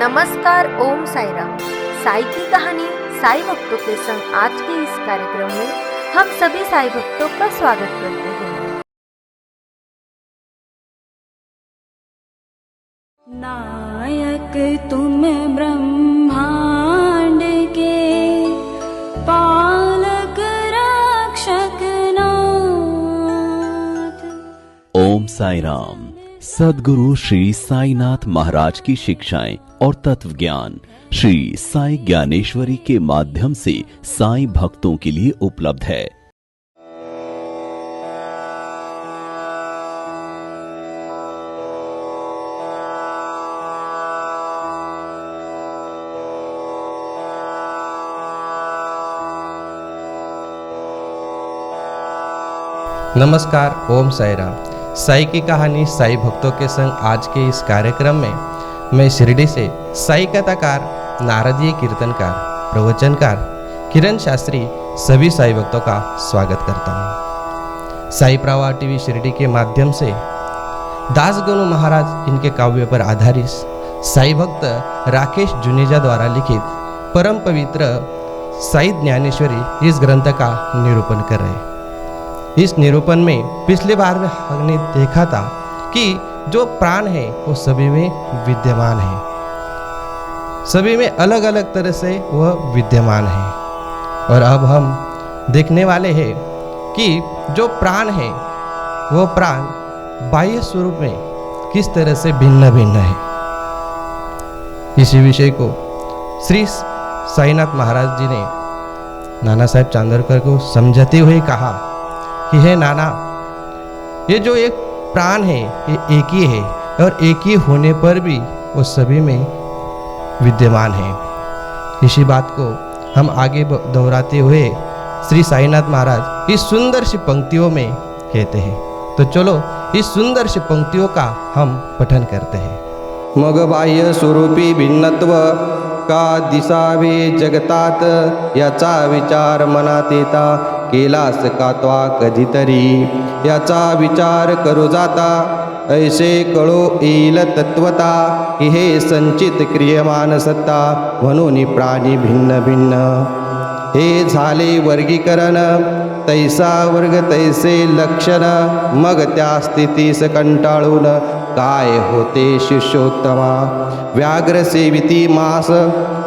नमस्कार, ओम साईराम। साई की कहानी साई भक्तों के संग आज के इस कार्यक्रम में हम सभी साई भक्तों का स्वागत करते हैं। नायक तुम ब्रह्मांड के, पालक रक्षक नाथ। ओम साई राम। सद्गुरु श्री साईनाथ महाराज की शिक्षाएं और तत्व ज्ञान श्री साई ज्ञानेश्वरी के माध्यम से साई भक्तों के लिए उपलब्ध है। नमस्कार, ओम साई राम। साई की कहानी साई भक्तों के संग आज के इस कार्यक्रम में मैं शिरडी से साई कथाकार, नारदीय कीर्तनकार, प्रवचनकार किरण शास्त्री सभी साई भक्तों का स्वागत करता हूँ। साई प्रवाह टीवी शिरडी के माध्यम से दासगणु महाराज इनके काव्य पर आधारित साई भक्त राकेश जुनेजा द्वारा लिखित परम पवित्र साई ज्ञानेश्वरी इस ग्रंथ का निरूपण कर रहे हैं। इस निरूपण में पिछले बार में हमने देखा था कि जो प्राण है वो सभी में विद्यमान है, सभी में अलग अलग तरह से वह विद्यमान है। और अब हम देखने वाले हैं कि जो प्राण है वह प्राण बाह्य स्वरूप में किस तरह से भिन्न भिन्न है। इसी विषय को श्री साईनाथ महाराज जी ने नाना साहेब चांदोरकर को समझाते हुए कहा कि हे नाना, ये जो एक प्राण है ये एक ही है और एक ही होने पर भी वो सभी में विद्यमान है। इसी बात को हम आगे दोहराते हुए श्री साईनाथ महाराज इस सुंदर सी पंक्तियों में कहते हैं। तो चलो इस सुंदर सी पंक्तियों का हम पठन करते हैं। मग बाह्य स्वरूपी भिन्नत्व का दिसावे जगतात, याचा विचार मनात येता केलास का त्वा कधीतरी, याचा विचार करू जाता ऐसे कळो येईल तत्वता, की हे संचित क्रियमान सत्ता म्हणून प्राणी भिन्न भिन्न। हे झाले वर्गीकरण, तैसा वर्ग तैसे लक्षण, मग त्या स्थितीस कंटाळून काय होते शिष्योत्तमा। व्याघ्र सेविती मास,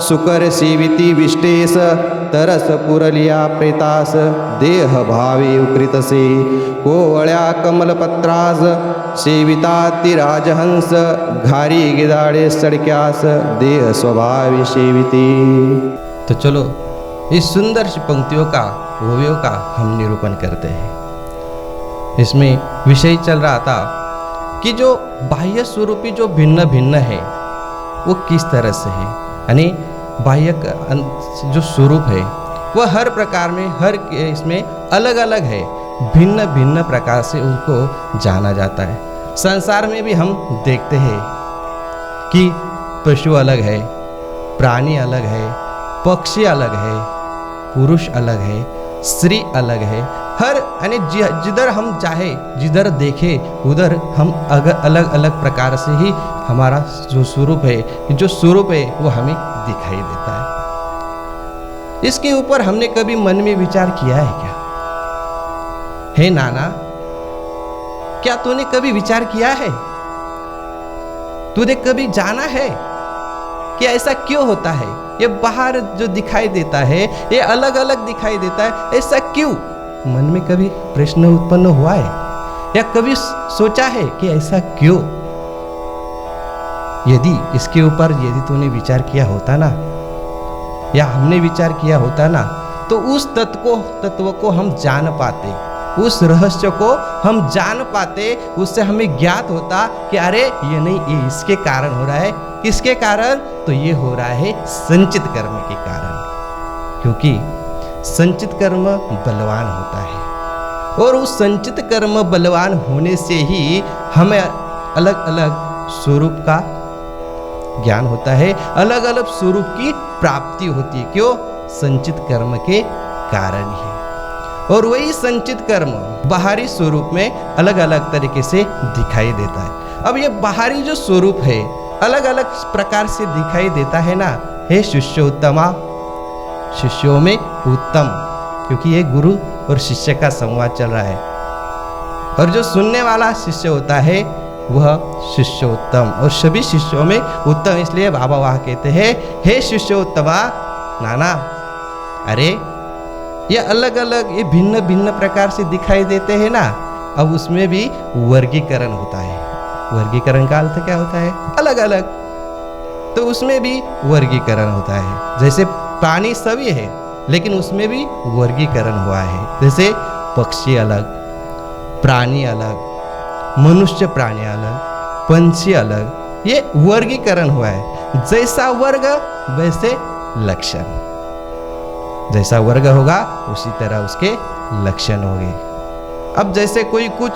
सुकर सेविती विष्टेस, तरस पुरलिया प्रेतास, देह भावे उकृतसे। कोवळ्या कमलपत्रास सेविता ती राजहंस, घारी गिदाडे सडक्यास, देह स्वभावे सेविती। तो चलो इस सुंदर सी पंक्तियों का ओवियों का हम निरूपण करते हैं। इसमें विषय चल रहा था कि जो बाह्य स्वरूपी जो भिन्न भिन्न है वो किस तरह से है, यानी बाह्य जो स्वरूप है वह हर प्रकार में हर इसमें अलग अलग है, भिन्न भिन्न प्रकार से उनको जाना जाता है। संसार में भी हम देखते हैं कि पशु अलग है, प्राणी अलग है, पक्षी अलग है, पुरुष अलग है, स्त्री अलग है। हर यानी जिधर हम चाहे जिधर देखे उधर हम अलग अलग प्रकार से ही हमारा जो स्वरूप है वो हमें दिखाई देता है। इसके ऊपर हमने कभी मन में विचार किया है क्या? हे नाना, क्या तूने कभी विचार किया है? तूने कभी जाना है कि ऐसा क्यों होता है? ये बाहर जो दिखाई देता है ये अलग अलग दिखाई देता है, ऐसा क्यों? मन में कभी प्रश्न उत्पन्न हुआ है या कभी सोचा है कि ऐसा क्यों? यदि इसके ऊपर तूने विचार किया होता ना, या हमने विचार किया होता ना, तो उस तत्व को हम जान पाते, उस रहस्य को हम जान पाते, उससे हमें ज्ञात होता कि अरे ये नहीं, ये इसके कारण हो रहा है। किसके कारण? तो ये हो रहा है संचित कर्म के कारण, क्योंकि संचित कर्म बलवान होता है और उस संचित कर्म बलवान होने से ही हमें अलग अलग स्वरूप का ज्ञान होता है, अलग अलग स्वरूप की प्राप्ति होती है। क्यों? संचित कर्म के कारण ही। और वही संचित कर्म बाहरी स्वरूप में अलग अलग तरीके से दिखाई देता है। अब ये बाहरी जो स्वरूप है अलग अलग प्रकार से दिखाई देता है ना, हे शिष्य उत्तमा, शिष्यों में उत्तम, क्योंकि ये गुरु और शिष्य का संवाद चल रहा है। और जो सुनने वाला शिष्य होता है वह शिष्य उत्तम, और सभी शिष्यों में उत्तम, इसलिए बाबा वहाँ कहते हैं हे शिष्य उत्तमा। नाना, अरे ये अलग अलग, ये भिन्न भिन्न प्रकार से दिखाई देते हैं ना, अब उसमें भी वर्गीकरण होता है। वर्गीकरण का अर्थ क्या होता है? अलग अलग। तो उसमें भी वर्गीकरण होता है। जैसे प्राणी सभी है, लेकिन उसमें भी वर्गीकरण हुआ है। जैसे पक्षी अलग, प्राणी अलग, मनुष्य प्राणी अलग, पंछी अलग, ये वर्गीकरण हुआ है। जैसा वर्ग वैसे लक्षण, जैसा वर्ग होगा उसी तरह उसके लक्षण होंगे। अब जैसे कोई कुछ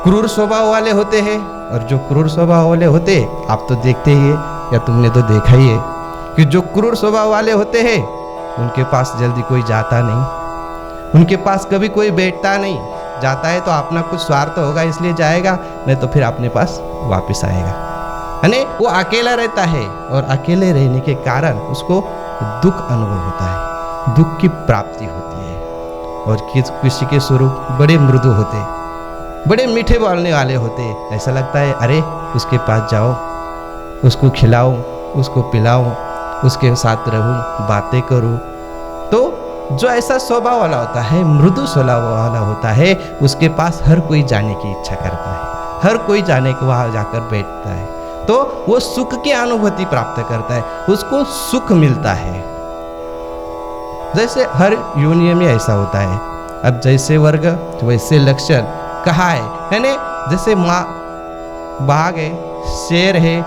क्रूर स्वभाव वाले होते हैं, और जो क्रूर स्वभाव वाले होते हैं, आप तो देखते ही है या तुमने तो देखा ही है कि जो क्रूर स्वभाव वाले होते हैं उनके पास जल्दी कोई जाता नहीं, उनके पास कभी कोई बैठता नहीं। जाता है तो अपना कुछ स्वार्थ होगा इसलिए जाएगा, नहीं तो फिर अपने पास वापस आएगा। यानी वो अकेला रहता है, और अकेले रहने के कारण उसको दुख अनुभव होता है, दुख की प्राप्ति होती है। और किसी के स्वरूप बड़े मृदु होते, बड़े मीठे बोलने वाले होते, ऐसा लगता है अरे उसके पास जाओ, उसको खिलाओ, उसको पिलाओ, उसके साथ रहूं, बातें करूं। तो जो ऐसा स्वभाव वाला होता है, मृदु स्वभाव वाला होता है, उसके पास हर कोई जाने की इच्छा करता है, हर कोई जाने को वहां जाकर बैठता है, तो वो सुख की अनुभूति प्राप्त करता है, उसको सुख मिलता है। जैसे हर यूनियन में ऐसा होता है। अब जैसे वर्ग वैसे लक्षण कहा है, यानी जैसे बाघ है, शेर है,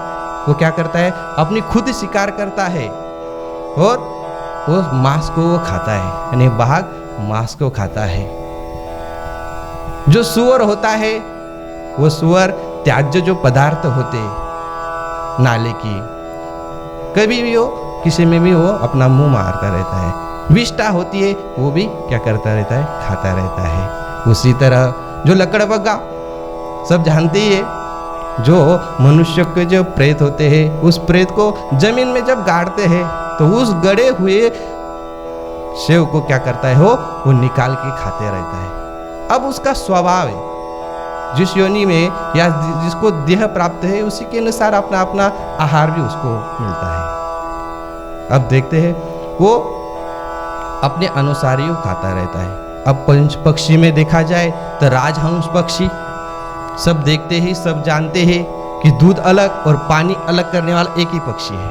वो क्या करता है? अपनी खुद शिकार करता है, और वो मांस को वो खाता है, यानी बाघ मांस को खाता है। जो सुअर होता है, वो सुअर त्याज्य जो पदार्थ होते नाले की, कभी भी हो किसी में भी वो अपना मुंह मारता रहता है। विष्ठा होती है, वो भी क्या करता रहता है? खाता रहता है। उसी तरह जो लकड़बग्गा, सब जानते ही है, जो मनुष्य के जो प्रेत होते हैं, उस प्रेत को जमीन में जब गाड़ते हैं तो उस गड़े हुए सेव को क्या करता है? वो निकाल के खाते रहता है। अब उसका स्वभाव है, जिस योनि में या जिसको देह प्राप्त है उसी के अनुसार अपना अपना आहार भी उसको मिलता है। अब देखते हैं वो अपने अनुसार ही खाता रहता है। अब पंच पक्षी में देखा जाए तो राजहंस पक्षी, सब देखते ही सब जानते हैं कि दूध अलग और पानी अलग करने वाला एक ही पक्षी है,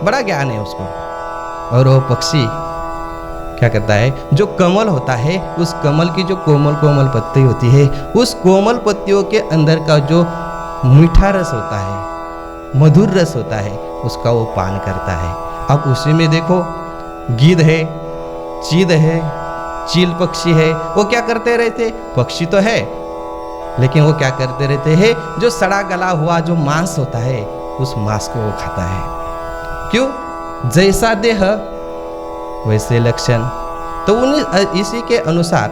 बड़ा ज्ञान है उसको। और वो पक्षी क्या करता है? जो कमल होता है, उस कमल की जो कोमल कोमल पत्ती होती है, उस कोमल पत्तियों के अंदर का जो मीठा रस होता है, मधुर रस होता है, उसका वो पान करता है। अब उसी में देखो गिद्ध है, चीद है, चील पक्षी है, वो क्या करते रहते? पक्षी तो है, लेकिन वो क्या करते रहते हैं? जो सड़ा गला हुआ जो मांस होता है, उस मांस को वो खाता है। क्यों? जैसा देह वैसे लक्षण। तो इसी के अनुसार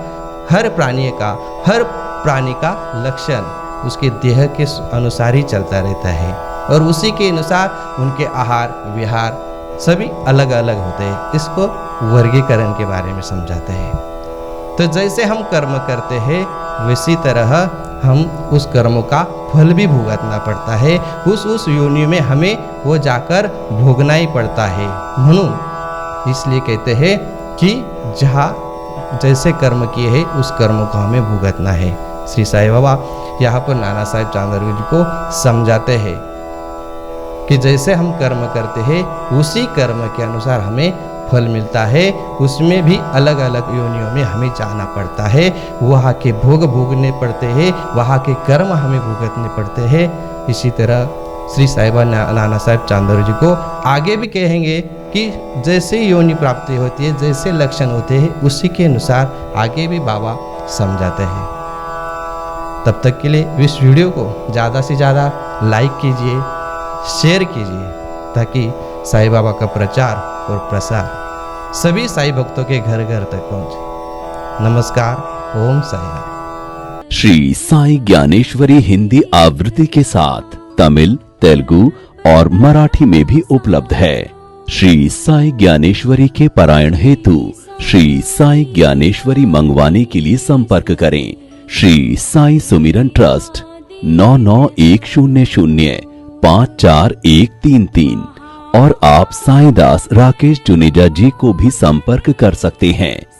हर प्राणी का लक्षण उसके देह के अनुसार ही चलता रहता है, और उसी के अनुसार उनके आहार विहार सभी अलग अलग होते हैं। इसको वर्गीकरण के बारे में समझाते हैं। तो जैसे हम कर्म करते हैं, वैसी तरह हम उस कर्मों का फल भी भुगतना पड़ता है। उस योनि में हमें वो जाकर भोगना ही पड़ता है। म्हणु इसलिए कहते हैं कि जहाँ जैसे कर्म किए हैं उस कर्म को हमें भुगतना है। श्री साईं बाबा यहाँ पर नाना साहेब चांदरवी जी को समझाते हैं कि जैसे हम कर्म करते हैं उसी कर्म के अनुसार हमें फल मिलता है। उसमें भी अलग अलग योनियों में हमें जाना पड़ता है, वहाँ के भोग भोगने पड़ते हैं, वहाँ के कर्म हमें भुगतने पड़ते हैं। इसी तरह श्री साहिबा नाना साहेब चांदर जी को आगे भी कहेंगे कि जैसे योनि प्राप्ति होती है, जैसे लक्षण होते हैं, उसी के अनुसार आगे भी बाबा समझाते हैं। तब तक के लिए इस वीडियो को ज़्यादा से ज़्यादा लाइक कीजिए, शेयर कीजिए, ताकि साईं बाबा का प्रचार और प्रसार सभी साईं भक्तों के घर घर तक पहुंचे। नमस्कार, ओम साई राम। श्री साई ज्ञानेश्वरी हिंदी आवृत्ति के साथ तमिल, तेलुगु और मराठी में भी उपलब्ध है। श्री साई ज्ञानेश्वरी के पारायण हेतु श्री साई ज्ञानेश्वरी मंगवाने के लिए संपर्क करें। श्री साई सुमिरन ट्रस्ट 9910054133 और आप साईं दास राकेश जुनेजा जी को भी संपर्क कर सकते हैं।